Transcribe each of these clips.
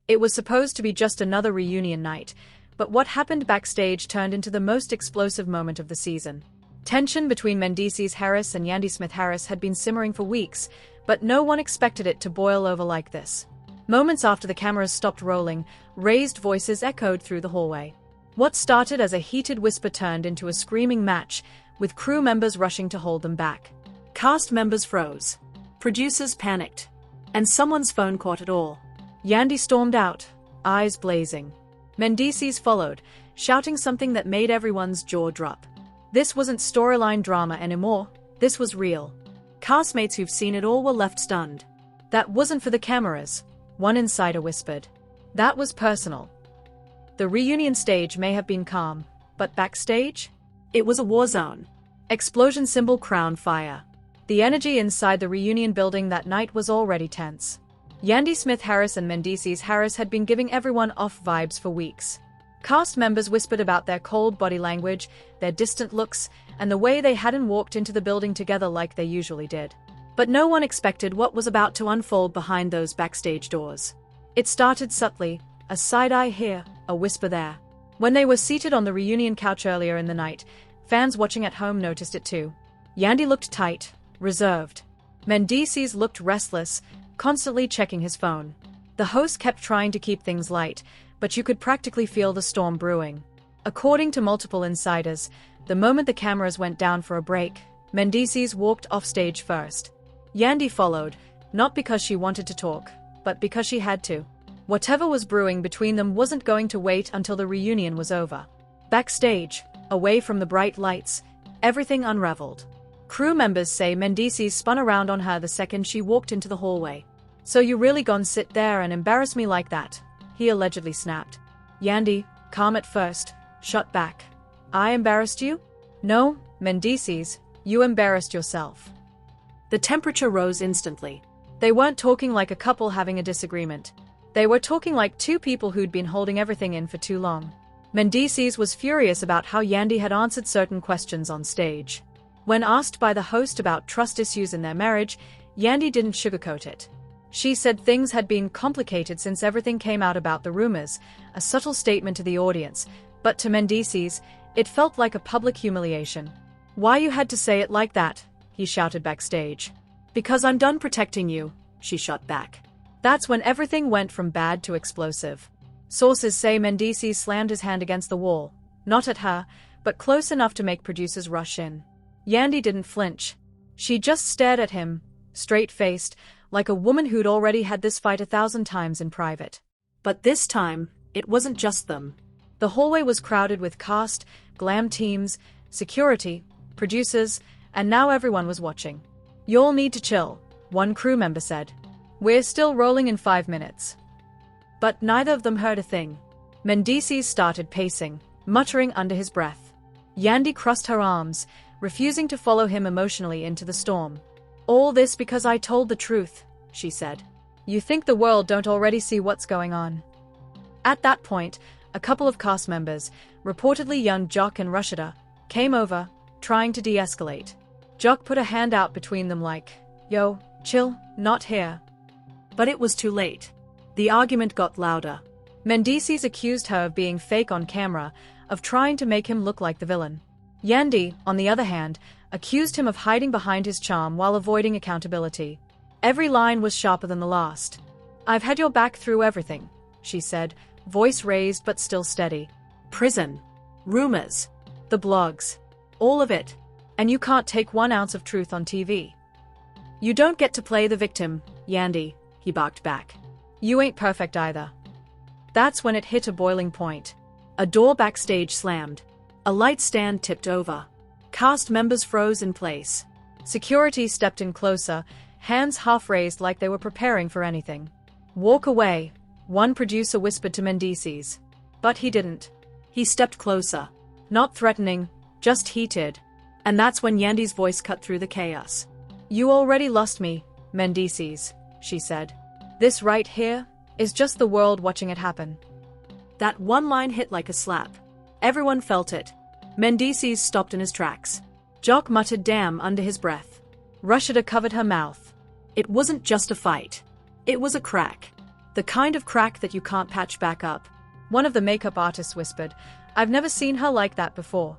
It was supposed to be just another reunion night, but what happened backstage turned into the most explosive moment of the season. Tension between Mendeecees Harris and Yandy Smith Harris had been simmering for weeks, but no one expected it to boil over like this. Moments after the cameras stopped rolling, raised voices echoed through the hallway. What started as a heated whisper turned into a screaming match, with crew members rushing to hold them back. Cast members froze. Producers panicked. And someone's phone caught it all. Yandy stormed out, eyes blazing. Mendeecees followed, shouting something that made everyone's jaw drop. This wasn't storyline drama anymore, this was real. Castmates who've seen it all were left stunned. That wasn't for the cameras, one insider whispered. That was personal. The reunion stage may have been calm, but backstage? It was a war zone. Explosion symbol crown fire. The energy inside the reunion building that night was already tense. Yandy Smith Harris and Mendeecees Harris had been giving everyone off vibes for weeks. Cast members whispered about their cold body language, their distant looks, and the way they hadn't walked into the building together like they usually did. But no one expected what was about to unfold behind those backstage doors. It started subtly, a side-eye here, a whisper there. When they were seated on the reunion couch earlier in the night, fans watching at home noticed it too. Yandy looked tight, reserved. Mendeecees looked restless, constantly checking his phone. The host kept trying to keep things light, but you could practically feel the storm brewing. According to multiple insiders, the moment the cameras went down for a break, Mendeecees walked offstage first. Yandy followed, not because she wanted to talk, but because she had to. Whatever was brewing between them wasn't going to wait until the reunion was over. Backstage, away from the bright lights, everything unraveled. Crew members say Mendeecees spun around on her the second she walked into the hallway. "So you really gone sit there and embarrass me like that?" he allegedly snapped. Yandy, calm at first, shut back. "I embarrassed you?" "No, Mendeecees, you embarrassed yourself." The temperature rose instantly. They weren't talking like a couple having a disagreement. They were talking like two people who'd been holding everything in for too long. Mendeecees was furious about how Yandy had answered certain questions on stage. When asked by the host about trust issues in their marriage, Yandy didn't sugarcoat it. She said things had been complicated since everything came out about the rumors, a subtle statement to the audience, but to Mendeecees, it felt like a public humiliation. "Why you had to say it like that?" he shouted backstage. "Because I'm done protecting you," she shot back. That's when everything went from bad to explosive. Sources say Mendeecees slammed his hand against the wall, not at her, but close enough to make producers rush in. Yandy didn't flinch. She just stared at him, straight-faced, like a woman who'd already had this fight 1,000 times in private. But this time, it wasn't just them. The hallway was crowded with cast, glam teams, security, producers, and now everyone was watching. "You'll need to chill," one crew member said. "We're still rolling in 5 minutes." But neither of them heard a thing. Mendeecees started pacing, muttering under his breath. Yandy crossed her arms, refusing to follow him emotionally into the storm. "All this because I told the truth," she said. "You think the world don't already see what's going on?" At that point, a couple of cast members, reportedly young Jock and Rashida, came over, trying to de-escalate. Jock put a hand out between them like, "Yo, chill, not here." But it was too late. The argument got louder. Mendeecees accused her of being fake on camera, of trying to make him look like the villain. Yandy, on the other hand, accused him of hiding behind his charm while avoiding accountability. Every line was sharper than the last. "I've had your back through everything," she said, voice raised but still steady. "Prison. Rumors. The blogs. All of it. And you can't take 1 ounce of truth on TV. You don't get to play the victim, Yandy," he barked back. "You ain't perfect either." That's when it hit a boiling point. A door backstage slammed. A light stand tipped over. Cast members froze in place. Security stepped in closer, hands half raised like they were preparing for anything. "Walk away," one producer whispered to Mendeecees. But he didn't. He stepped closer. Not threatening, just heated. And that's when Yandy's voice cut through the chaos. "You already lost me, Mendeecees," she said. "This right here is just the world watching it happen." That one line hit like a slap. Everyone felt it. Mendeecees stopped in his tracks. Jock muttered damn under his breath. Rashida covered her mouth. It wasn't just a fight. It was a crack. The kind of crack that you can't patch back up. One of the makeup artists whispered, "I've never seen her like that before."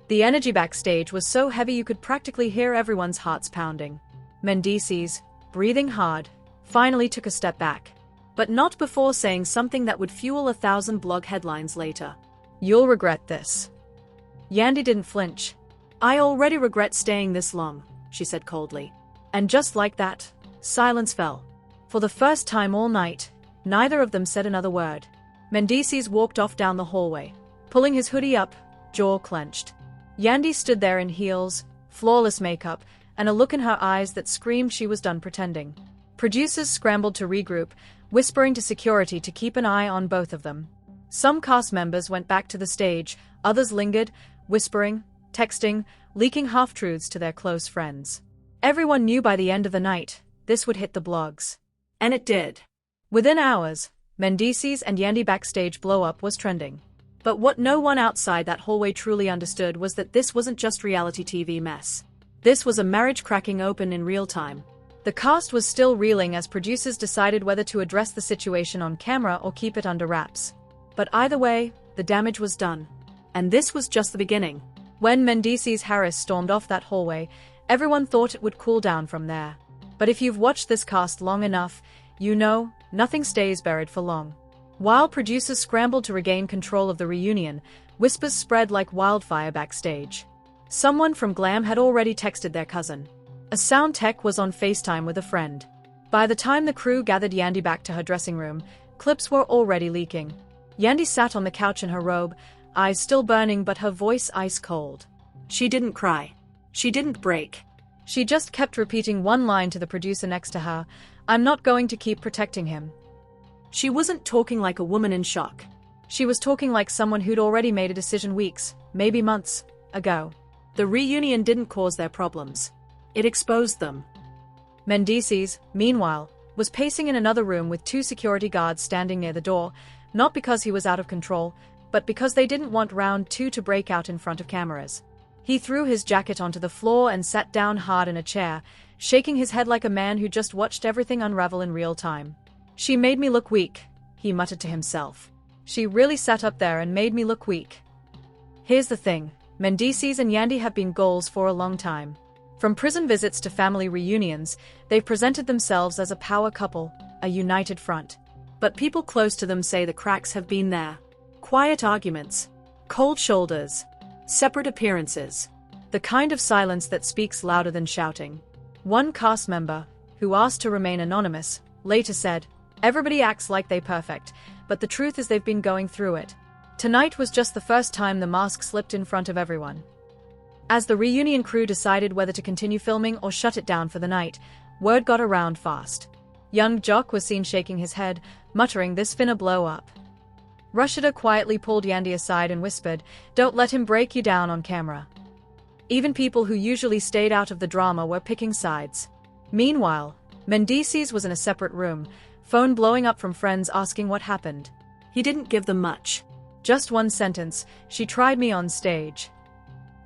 The energy backstage was so heavy you could practically hear everyone's hearts pounding. Mendeecees, breathing hard, finally took a step back. But not before saying something that would fuel 1,000 blog headlines later. "You'll regret this." Yandy didn't flinch. "I already regret staying this long," she said coldly. And just like that, silence fell. For the first time all night, neither of them said another word. Mendeecees walked off down the hallway, pulling his hoodie up, jaw clenched. Yandy stood there in heels, flawless makeup, and a look in her eyes that screamed she was done pretending. Producers scrambled to regroup, whispering to security to keep an eye on both of them. Some cast members went back to the stage, others lingered, whispering, texting, leaking half-truths to their close friends. Everyone knew by the end of the night, this would hit the blogs. And it did. Within hours, Mendeecees and Yandy backstage blow-up was trending. But what no one outside that hallway truly understood was that this wasn't just reality TV mess. This was a marriage cracking open in real time. The cast was still reeling as producers decided whether to address the situation on camera or keep it under wraps. But either way, the damage was done. And this was just the beginning. When Mendeecees Harris stormed off that hallway, everyone thought it would cool down from there. But if you've watched this cast long enough, you know, nothing stays buried for long. While producers scrambled to regain control of the reunion, whispers spread like wildfire backstage. Someone from Glam had already texted their cousin. A sound tech was on FaceTime with a friend. By the time the crew gathered Yandy back to her dressing room, clips were already leaking. Yandy sat on the couch in her robe, eyes still burning but her voice ice cold. She didn't cry. She didn't break. She just kept repeating one line to the producer next to her, "I'm not going to keep protecting him." She wasn't talking like a woman in shock. She was talking like someone who'd already made a decision weeks, maybe months, ago. The reunion didn't cause their problems. It exposed them. Mendeecees, meanwhile, was pacing in another room with 2 security guards standing near the door, not because he was out of control, but because they didn't want round 2 to break out in front of cameras. He threw his jacket onto the floor and sat down hard in a chair, shaking his head like a man who just watched everything unravel in real time. "She made me look weak," he muttered to himself. "She really sat up there and made me look weak." Here's the thing, Mendeecees and Yandy have been goals for a long time. From prison visits to family reunions, they've presented themselves as a power couple, a united front. But people close to them say the cracks have been there. Quiet arguments, cold shoulders, separate appearances. The kind of silence that speaks louder than shouting. One cast member, who asked to remain anonymous, later said, "Everybody acts like they're perfect, but the truth is they've been going through it. Tonight was just the first time the mask slipped in front of everyone." As the reunion crew decided whether to continue filming or shut it down for the night, word got around fast. Young Jock was seen shaking his head, muttering, "This finna blow up." Rashida quietly pulled Yandy aside and whispered, "Don't let him break you down on camera." Even people who usually stayed out of the drama were picking sides. Meanwhile, Mendeecees was in a separate room, phone blowing up from friends asking what happened. He didn't give them much. Just one sentence, "She tried me on stage."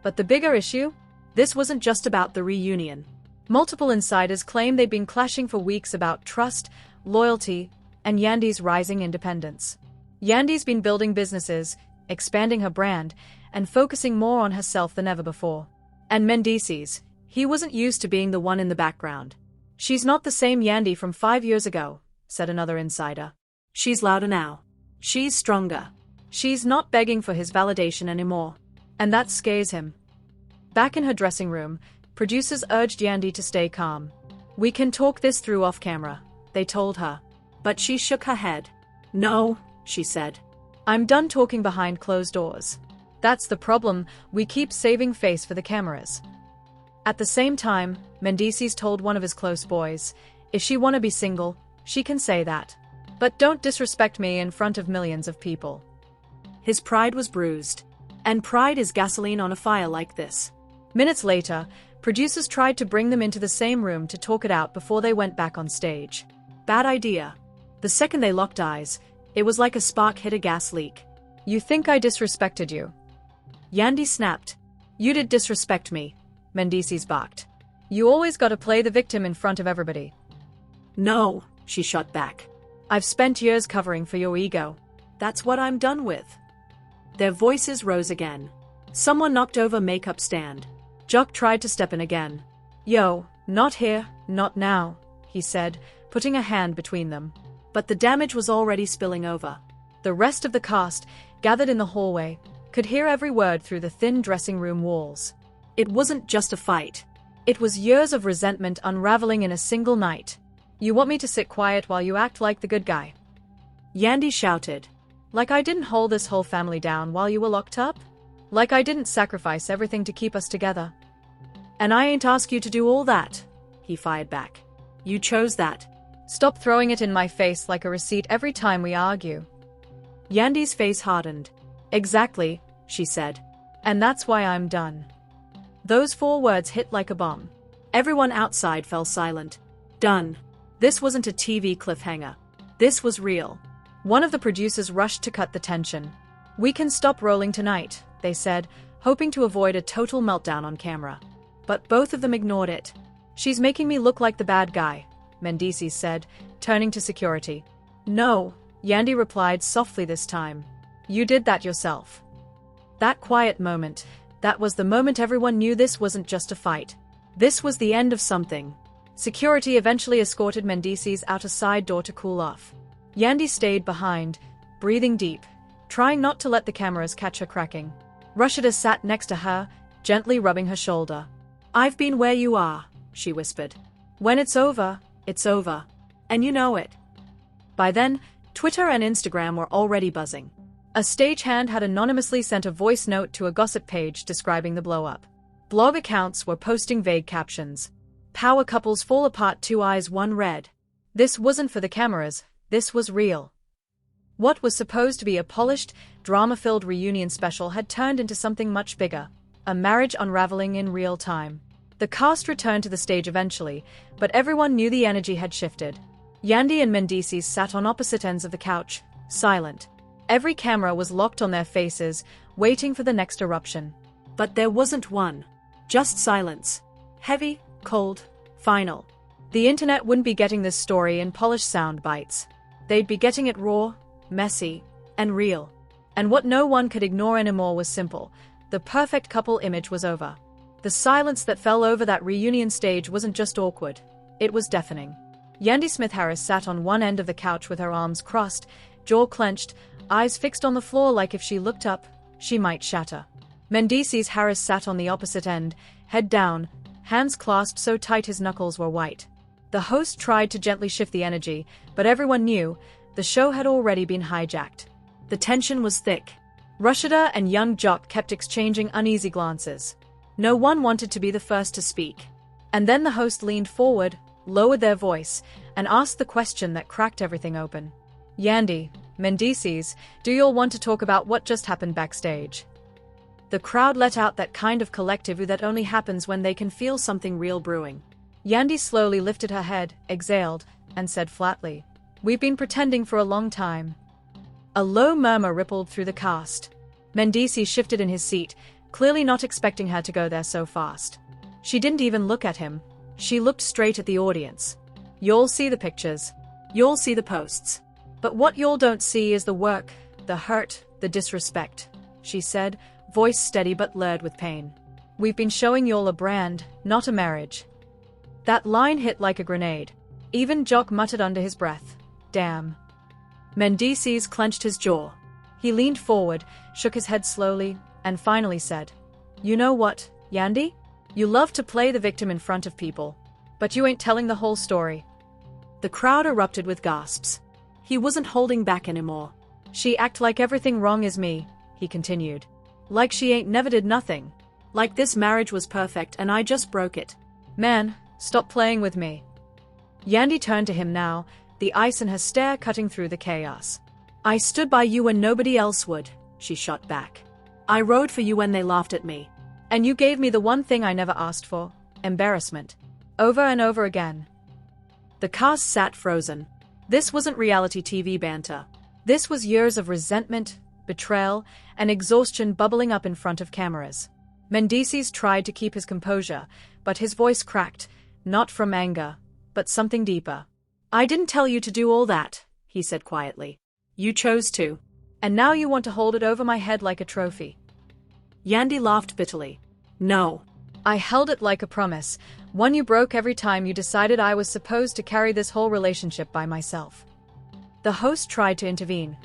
But the bigger issue? This wasn't just about the reunion. Multiple insiders claim they've been clashing for weeks about trust, loyalty, and Yandy's rising independence. Yandy's been building businesses, expanding her brand, and focusing more on herself than ever before. And Mendeecees, he wasn't used to being the one in the background. "She's not the same Yandy from 5 years ago," said another insider. "She's louder now. She's stronger. She's not begging for his validation anymore." And that scares him. Back in her dressing room, producers urged Yandy to stay calm. "We can talk this through off camera," they told her. But she shook her head. "No," she said. "I'm done talking behind closed doors. That's the problem, we keep saving face for the cameras." At the same time, Mendeecees told one of his close boys, "If she wanna be single, she can say that. But don't disrespect me in front of millions of people." His pride was bruised. And pride is gasoline on a fire like this. Minutes later, producers tried to bring them into the same room to talk it out before they went back on stage. Bad idea. The second they locked eyes, it was like a spark hit a gas leak. "You think I disrespected you?" Yandy snapped. "You did disrespect me," Mendeecees barked. "You always gotta play the victim in front of everybody." "No," she shot back. I've spent years covering for your ego. That's what I'm done with." Their voices rose again. Someone knocked over makeup stand. Jock tried to step in again. "Yo, not here, not now," he said, putting a hand between them. But the damage was already spilling over. The rest of the cast, gathered in the hallway, could hear every word through the thin dressing room walls. It wasn't just a fight. It was years of resentment unraveling in a single night. "You want me to sit quiet while you act like the good guy?" Yandy shouted. "Like I didn't hold this whole family down while you were locked up? Like I didn't sacrifice everything to keep us together?" "And I ain't asked you to do all that," he fired back. "You chose that." "Stop throwing it in my face like a receipt every time we argue." Yandy's face hardened. "Exactly," she said. "And that's why I'm done." Those 4 words hit like a bomb. Everyone outside fell silent. Done. This wasn't a TV cliffhanger. This was real. One of the producers rushed to cut the tension. "We can stop rolling tonight," they said, hoping to avoid a total meltdown on camera. But both of them ignored it. "She's making me look like the bad guy," Mendeecees said, turning to security. "No," Yandy replied softly this time. "You did that yourself." That quiet moment, that was the moment everyone knew this wasn't just a fight. This was the end of something. Security eventually escorted Mendeecees out a side door to cool off. Yandy stayed behind, breathing deep, trying not to let the cameras catch her cracking. LHHATL sat next to her, gently rubbing her shoulder. "I've been where you are," she whispered. "When it's over, it's over. And you know it." By then, Twitter and Instagram were already buzzing. A stagehand had anonymously sent a voice note to a gossip page describing the blow-up. Blog accounts were posting vague captions. "Power couples fall apart, 2 eyes, 1 red." This wasn't for the cameras, this was real. What was supposed to be a polished, drama-filled reunion special had turned into something much bigger, a marriage unraveling in real time. The cast returned to the stage eventually, but everyone knew the energy had shifted. Yandy and Mendeecees sat on opposite ends of the couch, silent. Every camera was locked on their faces, waiting for the next eruption. But there wasn't one. Just silence. Heavy, cold, final. The internet wouldn't be getting this story in polished sound bites. They'd be getting it raw, messy, and real. And what no one could ignore anymore was simple. The perfect couple image was over. The silence that fell over that reunion stage wasn't just awkward. It was deafening. Yandy Smith Harris sat on one end of the couch with her arms crossed, jaw clenched, eyes fixed on the floor like if she looked up, she might shatter. Mendeecees Harris sat on the opposite end, head down, hands clasped so tight his knuckles were white. The host tried to gently shift the energy, but everyone knew the show had already been hijacked. The tension was thick. LHHATL and young Jock kept exchanging uneasy glances. No one wanted to be the first to speak. And then the host leaned forward, lowered their voice, and asked the question that cracked everything open. "Yandy, Mendeecees, do you all want to talk about what just happened backstage?" The crowd let out that kind of collective ooh that only happens when they can feel something real brewing. Yandy slowly lifted her head, exhaled, and said flatly, "We've been pretending for a long time." A low murmur rippled through the cast. Mendeecees shifted in his seat, clearly not expecting her to go there so fast. She didn't even look at him. She looked straight at the audience. "You'll see the pictures. You'll see the posts. But what y'all don't see is the work, the hurt, the disrespect," she said, voice steady but blurred with pain. "We've been showing y'all a brand, not a marriage." That line hit like a grenade. Even Jock muttered under his breath, "Damn." Mendeecees clenched his jaw. He leaned forward, shook his head slowly, and finally said, "You know what, Yandy? You love to play the victim in front of people. But you ain't telling the whole story." The crowd erupted with gasps. He wasn't holding back anymore. "She act like everything wrong is me," he continued. "Like she ain't never did nothing. Like this marriage was perfect and I just broke it. Man, stop playing with me." Yandy turned to him now, the ice in her stare cutting through the chaos. "I stood by you when nobody else would," she shot back. "I rode for you when they laughed at me. And you gave me the one thing I never asked for, embarrassment. Over and over again." The cast sat frozen. This wasn't reality TV banter. This was years of resentment, betrayal, and exhaustion bubbling up in front of cameras. Mendeecees tried to keep his composure, but his voice cracked, not from anger, but something deeper. "I didn't tell you to do all that," he said quietly. You chose to. And now you want to hold it over my head like a trophy. Yandy laughed bitterly. No. I held it like a promise, one you broke every time you decided I was supposed to carry this whole relationship by myself. The host tried to intervene.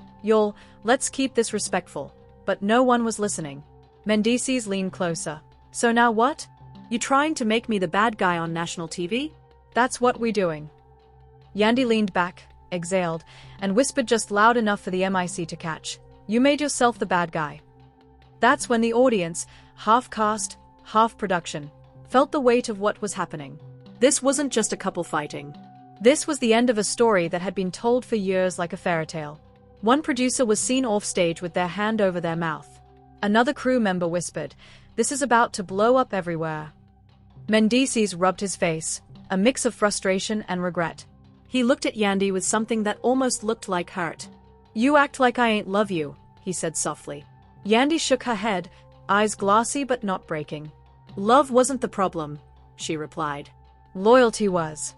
Let's keep this respectful. But no one was listening. Mendeecees leaned closer. So now what? You trying to make me the bad guy on national TV? That's what we're doing. Yandy leaned back, exhaled, and whispered just loud enough for the MIC to catch. You made yourself the bad guy. That's when the audience, half cast, half production, felt the weight of what was happening. This wasn't just a couple fighting. This was the end of a story that had been told for years like a fairy tale. One producer was seen off stage with their hand over their mouth. Another crew member whispered, "This is about to blow up everywhere." Mendeecees rubbed his face, a mix of frustration and regret. He looked at Yandy with something that almost looked like hurt. You act like I ain't love you, he said softly. Yandy shook her head, eyes glassy but not breaking. Love wasn't the problem, she replied. Loyalty was.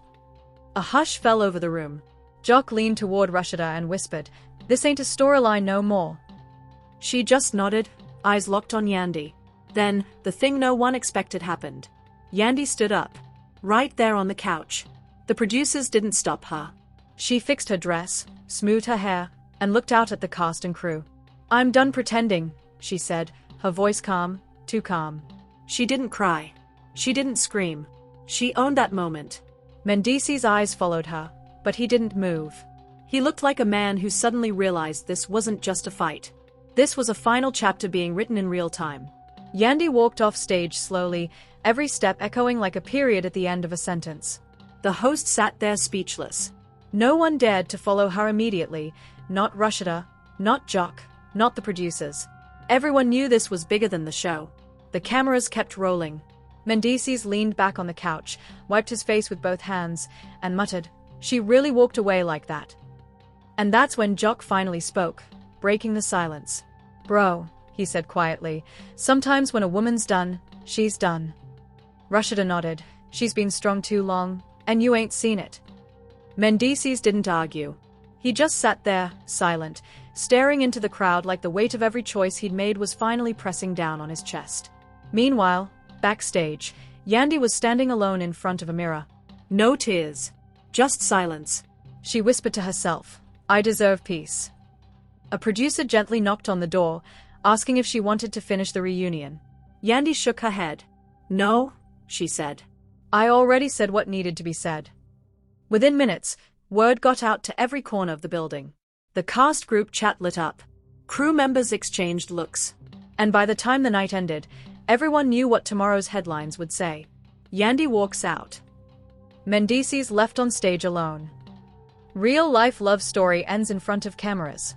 A hush fell over the room. Jock leaned toward Rashida and whispered, "This ain't a storyline no more." She just nodded, eyes locked on Yandy. Then, the thing no one expected happened. Yandy stood up. Right there on the couch. The producers didn't stop her. She fixed her dress, smoothed her hair, and looked out at the cast and crew. "I'm done pretending," she said, her voice calm, too calm. She didn't cry. She didn't scream. She owned that moment. Mendeecees' eyes followed her, but he didn't move. He looked like a man who suddenly realized this wasn't just a fight. This was a final chapter being written in real time. Yandy walked off stage slowly, every step echoing like a period at the end of a sentence. The host sat there speechless. No one dared to follow her immediately, not Rashida, not Jock, not the producers. Everyone knew this was bigger than the show. The cameras kept rolling. Mendeecees leaned back on the couch, wiped his face with both hands, and muttered, "She really walked away like that." And that's when Jock finally spoke, breaking the silence. "Bro," he said quietly, "sometimes when a woman's done, she's done." Rashida nodded. "She's been strong too long, and you ain't seen it." Mendeecees didn't argue. He just sat there, silent, staring into the crowd like the weight of every choice he'd made was finally pressing down on his chest. Meanwhile, backstage, Yandy was standing alone in front of a mirror. No tears. Just silence. She whispered to herself, "I deserve peace." A producer gently knocked on the door, asking if she wanted to finish the reunion. Yandy shook her head. "No," she said. "I already said what needed to be said." Within minutes, word got out to every corner of the building. The cast group chat lit up. Crew members exchanged looks. And by the time the night ended, everyone knew what tomorrow's headlines would say. Yandy walks out. Mendeecees left on stage alone. Real-life love story ends in front of cameras.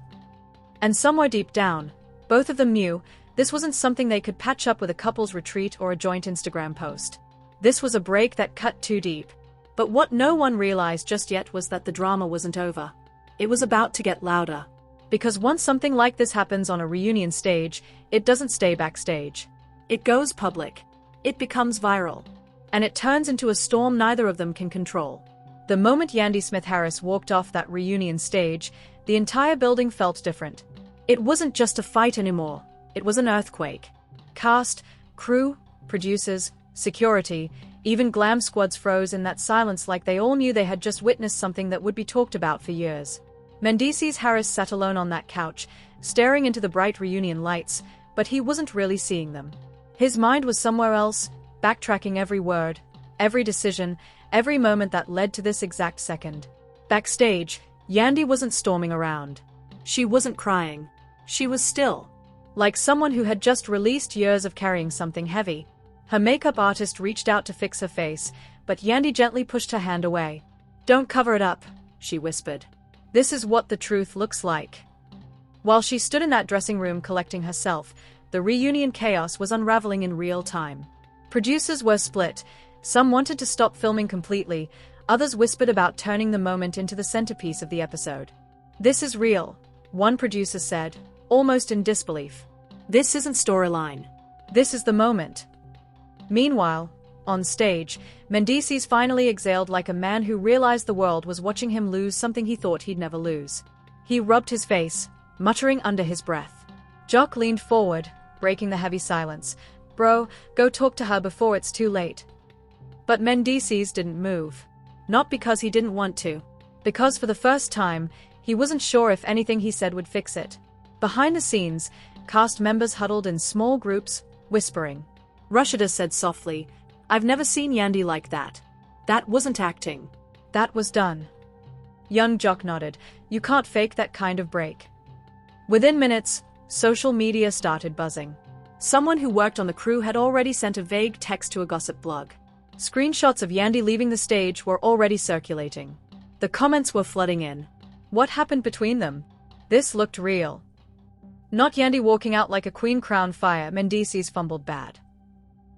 And somewhere deep down, both of them knew this wasn't something they could patch up with a couple's retreat or a joint Instagram post. This was a break that cut too deep. But what no one realized just yet was that the drama wasn't over. It was about to get louder. Because once something like this happens on a reunion stage, it doesn't stay backstage. It goes public. It becomes viral. And it turns into a storm neither of them can control. The moment Yandy Smith Harris walked off that reunion stage, the entire building felt different. It wasn't just a fight anymore. It was an earthquake. Cast, crew, producers, security, even glam squads froze in that silence like they all knew they had just witnessed something that would be talked about for years. Mendeecees Harris sat alone on that couch, staring into the bright reunion lights, but he wasn't really seeing them. His mind was somewhere else, backtracking every word, every decision, every moment that led to this exact second. Backstage, Yandy wasn't storming around. She wasn't crying. She was still. Like someone who had just released years of carrying something heavy. Her makeup artist reached out to fix her face, but Yandy gently pushed her hand away. "Don't cover it up," she whispered. "This is what the truth looks like." While she stood in that dressing room collecting herself, the reunion chaos was unraveling in real time. Producers were split. Some wanted to stop filming completely, others whispered about turning the moment into the centerpiece of the episode. "This is real," one producer said, almost in disbelief. "This isn't storyline. This is the moment." Meanwhile, On stage, Mendeecees finally exhaled like a man who realized the world was watching him lose something he thought he'd never lose. He rubbed his face, muttering under his breath. Jock leaned forward, breaking the heavy silence. "Bro, go talk to her before it's too late." But Mendeecees didn't move. Not because he didn't want to. Because for the first time, he wasn't sure if anything he said would fix it. Behind the scenes, cast members huddled in small groups, whispering. Rashida said softly, "I've never seen Yandy like that. That wasn't acting. That was done." Young Jock nodded. "You can't fake that kind of break." Within minutes, social media started buzzing. Someone who worked on the crew had already sent a vague text to a gossip blog. Screenshots of Yandy leaving the stage were already circulating. The comments were flooding in. What happened between them? This looked real. Not Yandy walking out like a queen crowned fire. Mendeecees fumbled bad.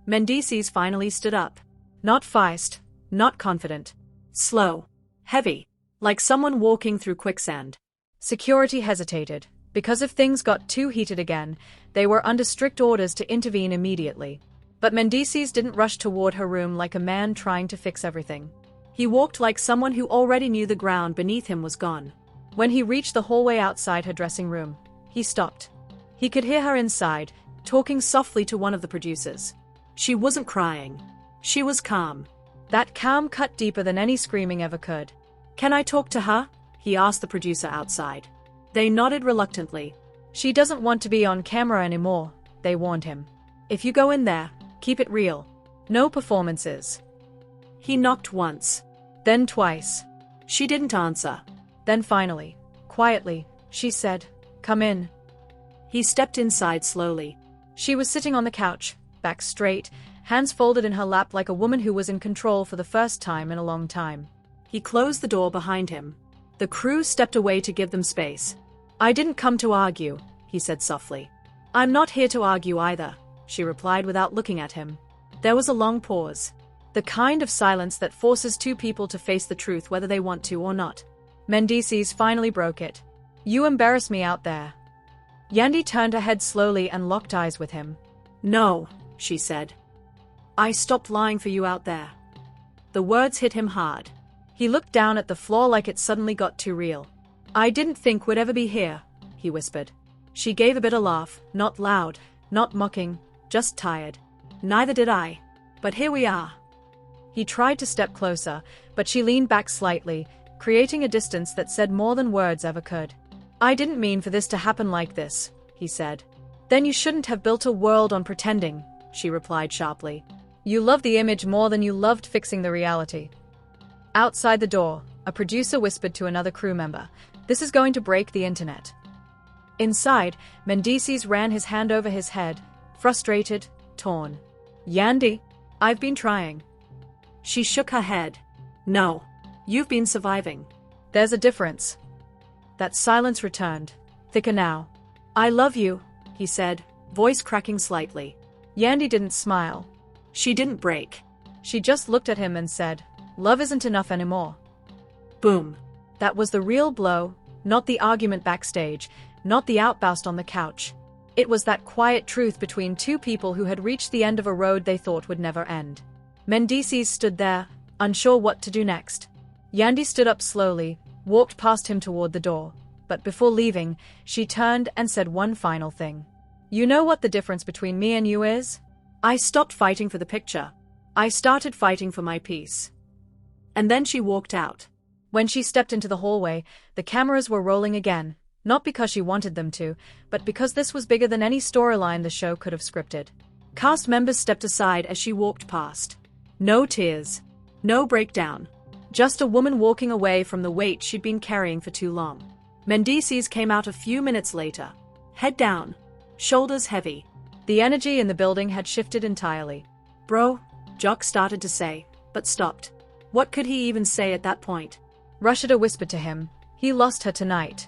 Mendeecees finally stood up. Not feist, not confident. Slow. Heavy. Like someone walking through quicksand. Security hesitated, because if things got too heated again, they were under strict orders to intervene immediately. But Mendeecees didn't rush toward her room like a man trying to fix everything. He walked like someone who already knew the ground beneath him was gone. When he reached the hallway outside her dressing room, he stopped. He could hear her inside, talking softly to one of the producers. She wasn't crying. She was calm. That calm cut deeper than any screaming ever could. "Can I talk to her?" he asked the producer outside. They nodded reluctantly. "She doesn't want to be on camera anymore," they warned him. "If you go in there, keep it real. No performances." He knocked once. Then twice. She didn't answer. Then finally, quietly, she said, "Come in." He stepped inside slowly. She was sitting on the couch, back straight, hands folded in her lap like a woman who was in control for the first time in a long time. He closed the door behind him. The crew stepped away to give them space. "I didn't come to argue," he said softly. "I'm not here to argue either," she replied without looking at him. There was a long pause. The kind of silence that forces two people to face the truth whether they want to or not. Mendeecees finally broke it. "You embarrass me out there." Yandy turned her head slowly and locked eyes with him. "No," she said. "I stopped lying for you out there." The words hit him hard. He looked down at the floor like it suddenly got too real. "I didn't think we'd ever be here," he whispered. She gave a bitter laugh, not loud, not mocking, just tired. "Neither did I. But here we are." He tried to step closer, but she leaned back slightly, creating a distance that said more than words ever could. "I didn't mean for this to happen like this," he said. "Then you shouldn't have built a world on pretending," she replied sharply. "You love the image more than you loved fixing the reality." Outside the door, a producer whispered to another crew member, "This is going to break the internet." Inside, Mendeecees ran his hand over his head, frustrated, torn. "Yandy, I've been trying." She shook her head. "No. You've been surviving." "There's a difference." That silence returned, thicker now. "I love you," he said, voice cracking slightly. Yandy didn't smile. She didn't break. She just looked at him and said, "Love isn't enough anymore." Boom. That was the real blow, not the argument backstage, not the outburst on the couch. It was that quiet truth between two people who had reached the end of a road they thought would never end. Mendeecees stood there, unsure what to do next. Yandy stood up slowly, walked past him toward the door, but before leaving, she turned and said one final thing. "You know what the difference between me and you is? I stopped fighting for the picture. I started fighting for my peace." And then she walked out. When she stepped into the hallway, the cameras were rolling again, not because she wanted them to, but because this was bigger than any storyline the show could have scripted. Cast members stepped aside as she walked past. No tears. No breakdown. Just a woman walking away from the weight she'd been carrying for too long. Mendeecees came out a few minutes later. Head down. Shoulders heavy. The energy in the building had shifted entirely. "Bro," Jock started to say, but stopped. What could he even say at that point? Rashida whispered to him, "He lost her tonight."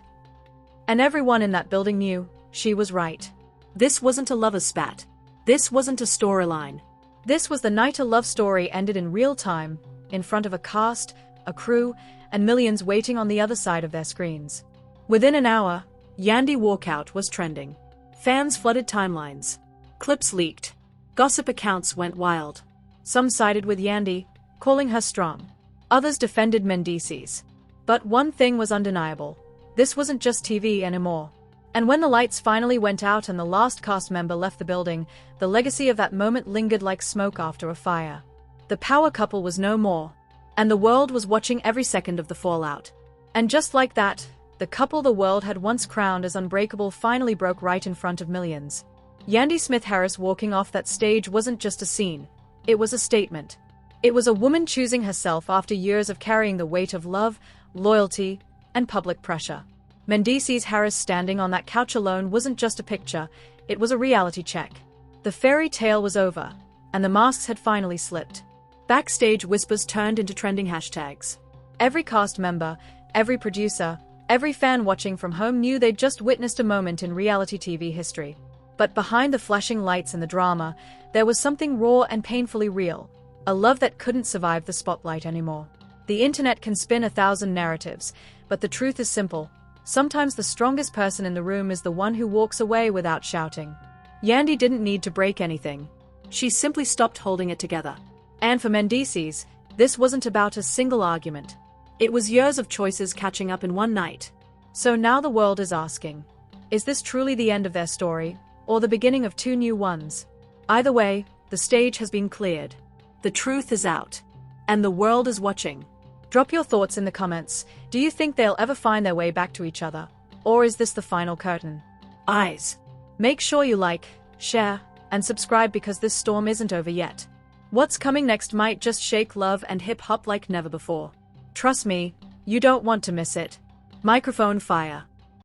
And everyone in that building knew, she was right. This wasn't a lover spat. This wasn't a storyline. This was the night a love story ended in real time, in front of a cast, a crew, and millions waiting on the other side of their screens. Within an hour, Yandy walkout was trending. Fans flooded timelines. Clips leaked. Gossip accounts went wild. Some sided with Yandy, calling her strong. Others defended Mendeecees. But one thing was undeniable. This wasn't just TV anymore. And when the lights finally went out and the last cast member left the building, the legacy of that moment lingered like smoke after a fire. The power couple was no more, and the world was watching every second of the fallout. And just like that, the couple the world had once crowned as unbreakable finally broke right in front of millions. Yandy Smith-Harris walking off that stage wasn't just a scene, it was a statement. It was a woman choosing herself after years of carrying the weight of love, loyalty, and public pressure. Mendeecees Harris standing on that couch alone wasn't just a picture, it was a reality check. The fairy tale was over, and the masks had finally slipped. Backstage whispers turned into trending hashtags. Every cast member, every producer, every fan watching from home knew they'd just witnessed a moment in reality TV history. But behind the flashing lights and the drama, there was something raw and painfully real, a love that couldn't survive the spotlight anymore. The internet can spin 1,000 narratives, but the truth is simple. Sometimes the strongest person in the room is the one who walks away without shouting. Yandy didn't need to break anything. She simply stopped holding it together. And for Mendeecees, this wasn't about a single argument. It was years of choices catching up in one night. So now the world is asking, is this truly the end of their story, or the beginning of two new ones? Either way, the stage has been cleared. The truth is out. And the world is watching. Drop your thoughts in the comments. Do you think they'll ever find their way back to each other? Or is this the final curtain? Eyes. Make sure you like, share, and subscribe because this storm isn't over yet. What's coming next might just shake love and hip-hop like never before. Trust me, you don't want to miss it. Microphone fire.